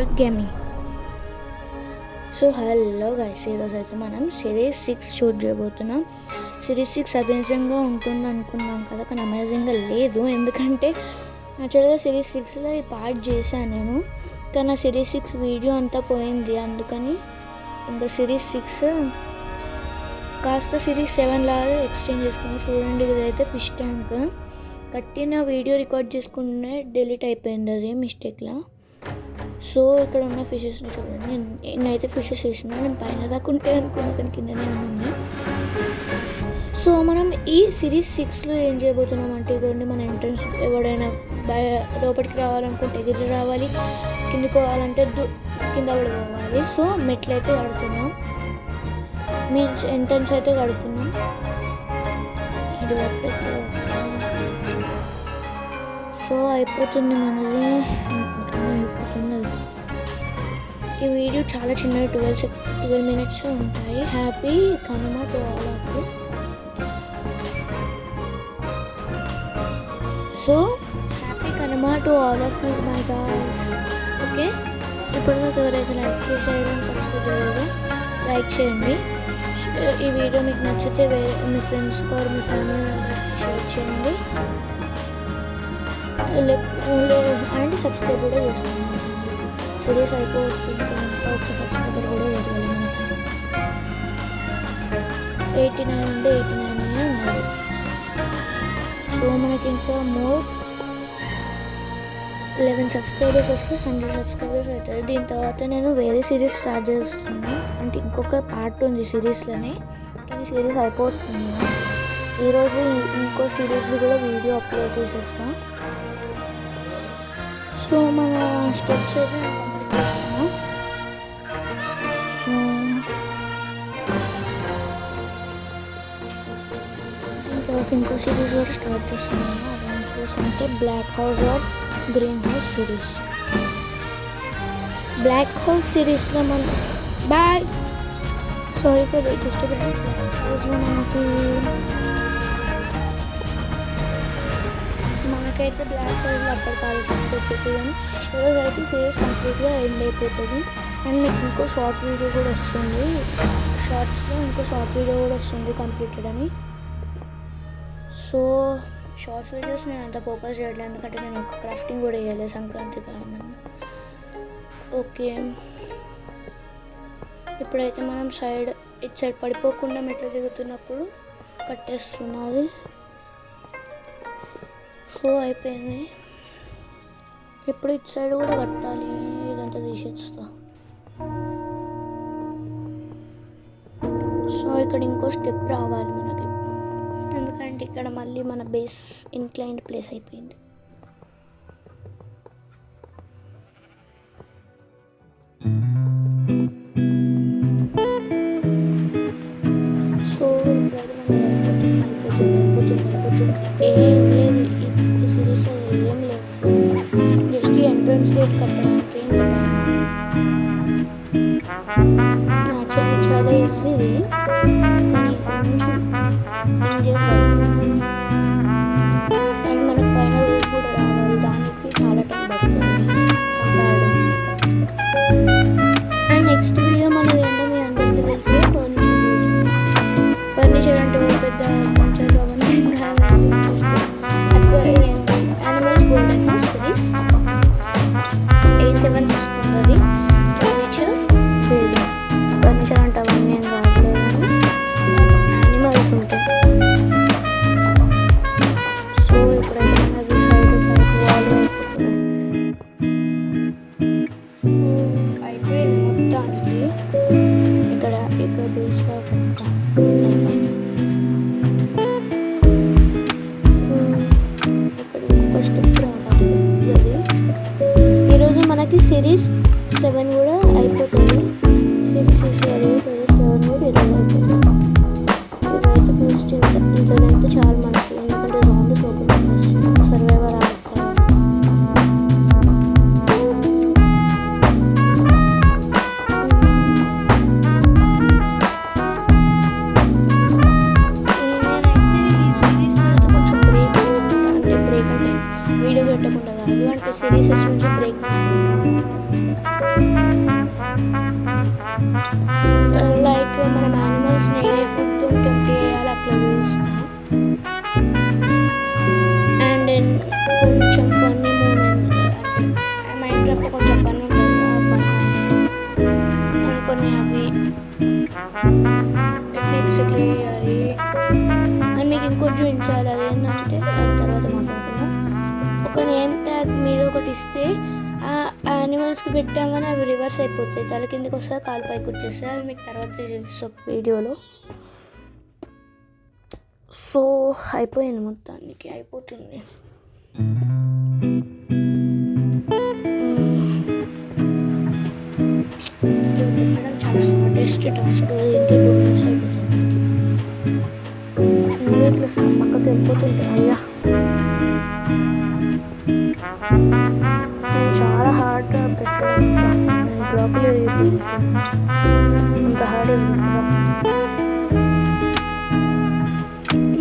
Origami. So hello guys, ఈరోజు అయితే మనం సిరీస్ 6 షూట్ చేయబోతున్నాం. సిరీస్ 6 అమేజింగ్గా ఉంటుంది అనుకున్నాం కదా, కానీ అమేజింగ్గా లేదు. ఎందుకంటే యాక్చువల్గా సిరీస్ 6లో ఈ పార్ట్ చేశాను నేను, కానీ ఆ సిరీస్ 6 వీడియో అంతా పోయింది. అందుకని ఇంకా సిరీస్ 6 కాస్త సిరీస్ 7 లాగా ఎక్స్చేంజ్ చేసుకున్నాం. చూడండి, ఇదైతే ఫిష్ ట్యాంక్. కట్టిన వీడియో రికార్డ్ చేసుకునే డిలీట్ అయిపోయింది అది మిస్టేక్లా. సో ఇక్కడ ఉన్న ఫిషెస్ని చూడండి. నేనైతే ఫిషెస్ వేసిన, నేను పైన దాకా ఉంటే అనుకున్నా కానీ కిందనే ఉంది. సో మనం ఈ సిరీస్ 6లో ఏం చేయబోతున్నాం అంటే, ఇదిగోండి మన ఎంట్రన్స్. ఎవడైనా లోపలికి రావాలనుకుంటే ఎగిరి రావాలి, కిందకి పోవాలంటే కింద పడిపోవాలి. సో మెట్లు అయితే కడుతున్నాం, మీన్స్ ఎంట్రన్స్ అయితే కడుతున్నాం. ఇది వరకు అయితే సో అయిపోతుంది మనది. అయిపోతుంది. ఈ వీడియో చాలా చిన్నవి, 12 minutes ఉంటాయి. Happy Kanuma to all of you. So happy Kanuma to all of you my guys. Okay, ఇప్పుడు ఎవరైతే లైక్ చేయడం సబ్స్క్రైబ్ చేయలేదో లైక్ చేయండి. ఈ వీడియో మీకు నచ్చితే మీ ఫ్రెండ్స్ ఆర్ మీ ఫ్యామిలీ మెంబర్స్కి షేర్ చేయండి. అండ్ సబ్స్క్రైబ్ కూడా చేసుకోండి. సిరీస్ అయిపో వస్తుంది కనుక ఒక సబ్స్క్రైబర్ కూడా జరగాలి. మనకి 89 ఉండే 89 ఉన్నది. సో మనకి ఇంకా మోర్ 11 సబ్స్క్రైబర్స్ వస్తే 100 సబ్స్క్రైబర్స్ అవుతుంది. దీని తర్వాత నేను వేరే సిరీస్ స్టార్ట్ చేస్తున్నాను. అంటే ఇంకొక పార్ట్ ఉంది సిరీస్లోనే, కానీ సిరీస్ అయిపోతుంది. ఈరోజు ఇంకో సిరీస్ది కూడా వీడియో అప్లోడ్ చేసేస్తాను. సో మన స్టెప్స్ అయితే కంప్లీట్ చేస్తున్నాం. సో తర్వాత ఇంకో సిరీస్ కూడా స్టార్ట్ చేస్తున్నాను. అదేం సిరీస్ అంటే black house or green house series. Black house సిరీస్లో మన boy sorry for disturbance. Black హౌస్లో మనకైతే బ్లాక్ హౌస్లో అప్పటికి ఆలోచించుకొచ్చేది, కానీ ఈరోజు అయితే సిరీస్ కంప్లీట్గా ఎండ్ అయిపోతుంది. అండ్ మీకు ఇంకో షార్ట్ వీడియో కూడా వస్తుంది, షార్ట్స్లో ఇంకో షార్ట్ వీడియో కూడా వస్తుంది కంప్లీటెడ్ అని. సో షార్ట్స్ వీడియోస్ నేను అంత ఫోకస్ చేయట్లేదు, ఎందుకంటే నేను ఒక క్రాఫ్టింగ్ కూడా వేయలేదు సంక్రాంతి కారణం. ఓకే, ఇప్పుడైతే మనం ఇటు సైడ్ పడిపోకుండా మెట్లు దిగుతున్నప్పుడు కట్టేస్తున్నది. సో అయిపోయింది. ఇప్పుడు ఇటు సైడ్ కూడా కట్టాలి, ఇదంతా తీసేస్తా. సో ఇక్కడ ఇంకో స్టెప్ రావాలి మనకి, ఎందుకంటే ఇక్కడ మళ్ళీ మన బేస్ ఇన్క్లైన్డ్ ప్లేస్ అయిపోయింది. సో అయిపోతుంది. ఏం లేదు ఈ సిరీస్, ఏం లేదు. జస్ట్ ఎంట్రన్స్ గేట్ కట్టడానికి ఏం యాక్చువల్లీ చాలా ఈజీ, కానీ కొంచెం థింక్ చేసి పడుతుంది. అండ్ మనకు పైన రూఫ్ కూడా రావాలి, దానికి చాలా టైం పడుతుంది కంపేర్డ్. అండ్ నెక్స్ట్ వీడియో మనది ఏంటో మీ అందరికీ తెలిసి ఫర్నిచర్ అంటే పెద్ద పంచాలు అవన్నీ animals golden house series A7 వస్తుంది. ఫర్నిచర్ బిల్డింగ్, ఫర్నిచర్ అంటే అవన్నీ ఏం కావట్లేదు, కానీ యానిమల్స్ ఉంటాయి. సో ఇప్పుడైతే మనది సైడ్ వాల్ అయిపోయింది మొత్తానికి. ఇక్కడ బేస్గా కట్టాం. ఇక్కడ ఇంకొక స్టెప్ రావాలి. ఈరోజు మనకి సిరీస్ 7 కూడా అయిపోతుంది. సిరీస్ 7 కూడా ఈరోజు అయిపోతుంది. ఇవైతే ఫస్ట్ ఇంతనైతే చాలు మనకి, ఎందుకంటే జాంబీస్ ఓపెన్ చేస్తుంది సర్వైవర్ ఆడతారు. వీడియోస్ పెట్టకుండా కాదు, అంటే సిరీసెస్ నుంచి బ్రేక్ తీసుకుంటాను. లైక్ మనం యానిమల్స్ని ఏ ఫుడ్తో టెంప్ట్ చేయాలి అట్లా చూపిస్తా. అండ్ దెన్ కొంచెం ఫన్నీ మూమెంట్ అంటే మైండ్క్రాఫ్ట్లో కొంచెం ఫన్ ఉంటుంది, ఆ ఫన్ అనుకొని అవి టెక్నిక్స్ ఎట్లా చేయాలి అని మీకు ఇంకోటి చూపించాలి. అదేంటంటే దాని తర్వాత మాట్లాడుకున్నా. ఒక నేమ్ ట్యాగ్ మీద ఒకటి ఇస్తే ఆ యానిమల్స్కి పెట్టాగానే అవి రివర్స్ అయిపోతాయి, తల కిందకి వస్తాయి, కాలు పైకి వచ్చేస్తాయి. అది మీకు తర్వాత చూపిస్తాను వీడియోలో. సో అయిపోయింది, మొత్తానికి అయిపోతుంది. పెట్టడం చాలా హార్డెస్ట్ టాస్క్. ఇంకే 2 minutes అయిపోతుంది. నువ్వు ఇట్లా పక్కకి వెళ్ళిపోతుంటే అయ్యా చాలా హార్డ్ పెట్టడం. బ్లాక్లో అంత హార్డ్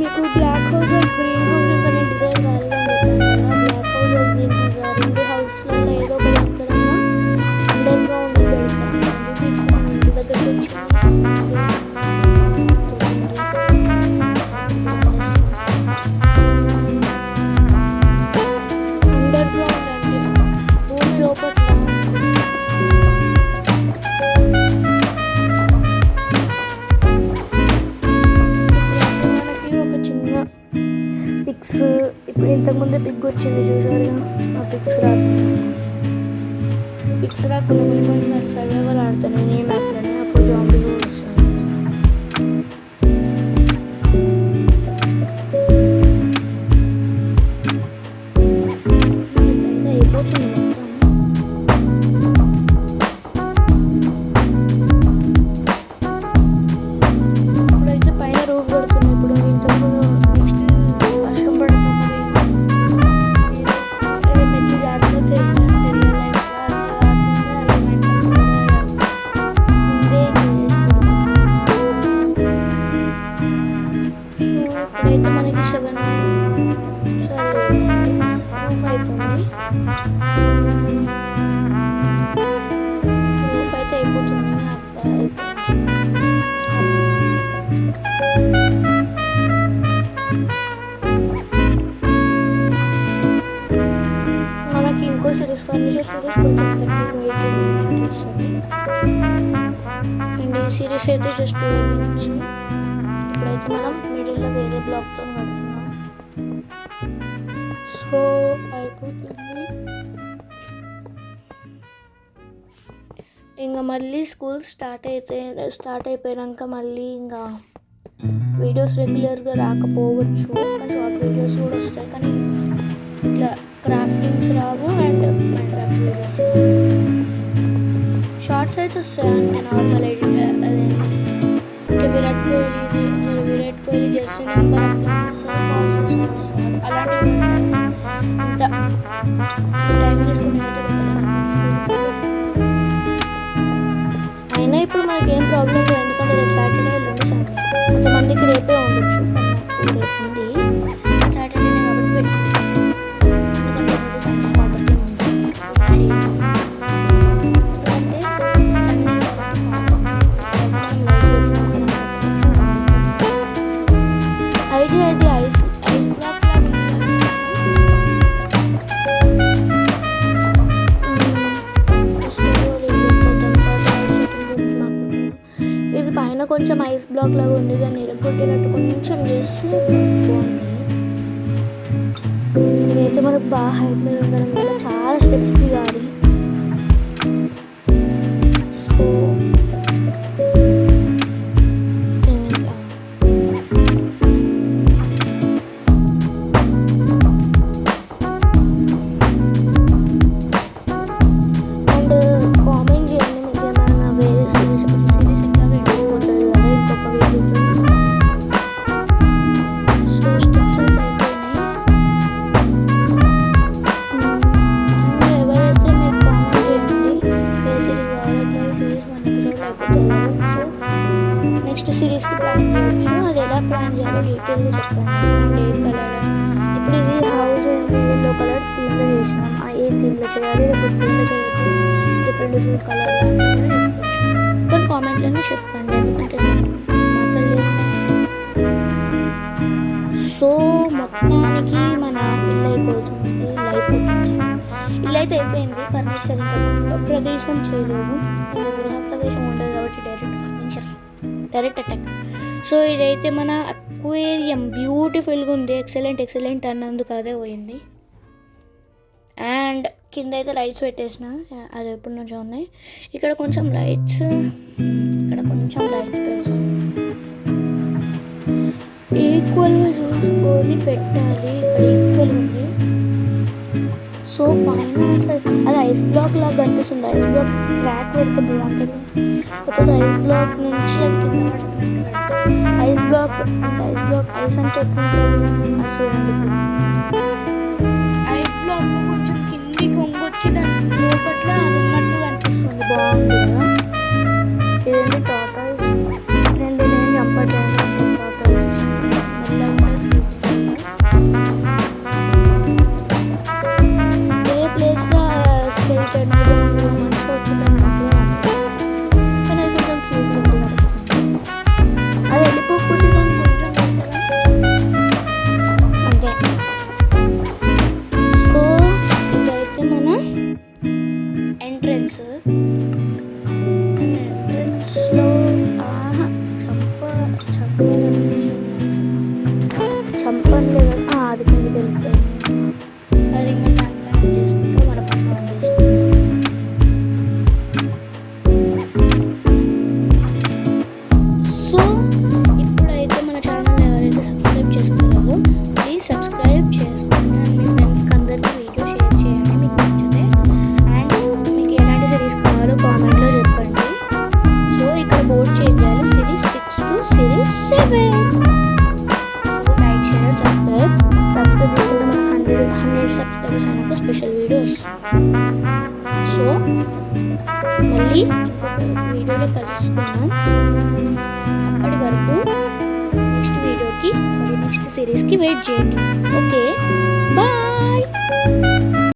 మీకు black house or green house ఇంకా నేను డిసైడ్ కాలేదని చెప్పాను కదా. Black house or green house ఆ 2 హౌస్లలో ఏదో ఒక దగ్గరన్నా అండర్ గ్రౌండ్ పెడతాను. మీకు మన ఇంటి దగ్గరకు వచ్చింది అండర్ గ్రౌండ్ అంటే భూమి లోపల పిక్స్. ఇప్పుడు ఇంతకుముందే పిక్ వచ్చింది చూసారుగా, ఆ పిక్స్ రాకుండా కొన్నిసార్లు సర్వైవల్ ఆడతాను నేను ఏ మ్యాప్లోనే, అప్పుడు జాంబీస్ కూడా వస్తాను. ఇప్పుడైతే అయిపోతుంది మొత్తం. ఇప్పుడైతే పైన రూఫ్ కడుతున్నాయి. ఇప్పుడు ఇంతకుముందు నెక్స్ట్ వర్షం పడుతుంది, మెట్లు జాగ్రత్త చేయాలి. ఇప్పుడైతే మనకి 7 రూఫ్ అవుతుంది. రూఫ్ అయితే అయిపోతుంది. మనకి ఇంకో సిరీస్ ఫర్నిచర్ సిరీస్ కొంచెం 30-18 సిరీస్ వస్తుంది. అండ్ ఈ సిరీస్ అయితే జస్ట్ 12 minutes. ఇప్పుడైతే మనం మిడిల్లో వేరే బ్లాక్తో కడుతున్నాం. సో అయిపోతుంది. ఇంకా మళ్ళీ స్కూల్ స్టార్ట్ అయిపోయాక మళ్ళీ ఇంకా వీడియోస్ రెగ్యులర్గా రాకపోవచ్చు, షార్ట్ వీడియోస్ కూడా వస్తాయి. కానీ ఇట్లా క్రాఫ్టింగ్స్ రావు అండ్ మైన్క్రాఫ్ట్ వీడియోస్ షార్ట్స్ అయితే వస్తాయి. అంటే నార్మల్ ఎడిట్ అదే విరాట్ కోహ్లీ జెర్సీ నెంబర్ అట్లా వస్తాయి, అలాంటివి ఇంత టైం తీసుకుని అయితే అయినా ఇప్పుడు మనకి ఏం ప్రాబ్లం లేదు, ఎందుకంటే రేపు సాటర్డే ఎల్లుండి సండే. కొంతమందికి రేపే ఉండొచ్చు, కానీ నాకు రేపు ఉంది సాటర్డేనే కాబట్టి పెట్టుకోవచ్చు. ఎందుకంటే ఎల్లుండి సండే కాబట్టి ఎందుకంటే సండే ఐడియా ఇది ఐస్ బ్లాక్ ఇది పైన కొంచెం ఐస్ బ్లాక్ లాగా ఉంది, దాన్ని ఎరగొట్టినట్టు కొంచెం చేస్తే బాగుంటుంది. ఇదైతే మనకు బాగా హైట్ మీద ఉండడం వల్ల చాలా స్టెప్స్ దిగాలి. సో నెక్స్ట్ సిరీస్కి ప్లాన్ చేయొచ్చు. అది ఎలా ప్లాన్ చేయాలో డీటెయిల్గా చెప్పండి. అంటే కలర్ ఇప్పుడు ఇది హౌస్ ఉంది, ఎల్లో కలర్ థీమ్లో చేసినాం. ఏ థీమ్లో చేయాలి, లేకపోతే థీమ్లో చేయొద్దు, డిఫరెంట్ కలర్ చెప్పచ్చు. కొన్ని కామెంట్లోనే చెప్పండి, ఎందుకంటే మాటలు. సో మొత్తానికి మన ఇల్లు అయిపోతుంది. ఇల్లు అయితే అయిపోయింది. ఫర్నిచర్ ఇంకా గృహప్రదేశం చేయలేదు, ఇంకా గృహప్రదేశం ఉండదు కాబట్టి డైరెక్ట్ అటాక్. సో ఇదైతే మన అక్వేరియం బ్యూటిఫుల్గా ఉంది. ఎక్సలెంట్ అన్నందుకు అదే పోయింది. అండ్ కింద అయితే లైట్స్ పెట్టేసిన, అది ఎప్పటి నుంచో ఉన్నాయి. ఇక్కడ కొంచెం లైట్స్ పెడతాం, ఈక్వల్గా చూసుకొని పెట్టాలి. ఇక్కడ ఈక్వల్ ఉంది. సో పైన అసలు అది ఐస్ బ్లాక్ లాగా కనిపిస్తుంది. ఐస్ బ్లాక్ క్రాక్ పెడితే బాగుంటుంది, లేకపోతే ఐస్ బ్లాక్ నుంచి అది కింద పడుతున్నట్టు. ఐస్ బ్లాక్ ఐస్ అంటే ఎక్కువ ఉంటుంది. చూడండి, ఐస్ బ్లాక్ కొంచెం కిందికి వంగొచ్చి దాని లోపట్ల అది ఉన్నట్టు కనిపిస్తుంది. బాగుంది కదా. ఇదేంటి టాటాయిస్, నేను చంపట్లేదు. టాటాయిస్ ఇదే ప్లేస్లో స్కెల్టన్ మంచి వచ్చిందన్నట్టు, కానీ అది కొంచెం క్యూట్ ఉంటుంది. అది వెళ్ళిపోకపోతే దాన్ని కొంచెం అంతే. సో ఇదైతే మన ఎంట్రన్స్లో చంపలేదు, అది కిందకి వెళ్ళిపోయింది. అది ఇంకా పని చేసుకుంటూ మన పని మనం చేసుకుంటాం. సో ఇప్పుడైతే మన ఛానల్ ఎవరైతే సబ్స్క్రైబ్ చేసుకోలేదో ప్లీజ్ సబ్స్క్రైబ్ చేసుకోండి. అండ్ మీ ఫ్రెండ్స్కి అందరికీ వీడియో షేర్ చేయండి మీకు నచ్చితే. అండ్ మీకు ఎలాంటి సిరీస్ కావాలో కామెంట్లో చెప్పండి. సో ఇక్కడ బోర్డ్ చేంజ్ చేయాలి, series 6 to series 7. So like, share, subscribe చేసుకోవడం. 100 సబ్స్క్రైబర్స్ అయినాక స్పెషల్ వీడియోస్. సో మళ్ళీ ఇంకొక వీడియోలో కలుసుకుందాం. అప్పటి వరకు నెక్స్ట్ సిరీస్కి వెయిట్ చేయండి. ఓకే.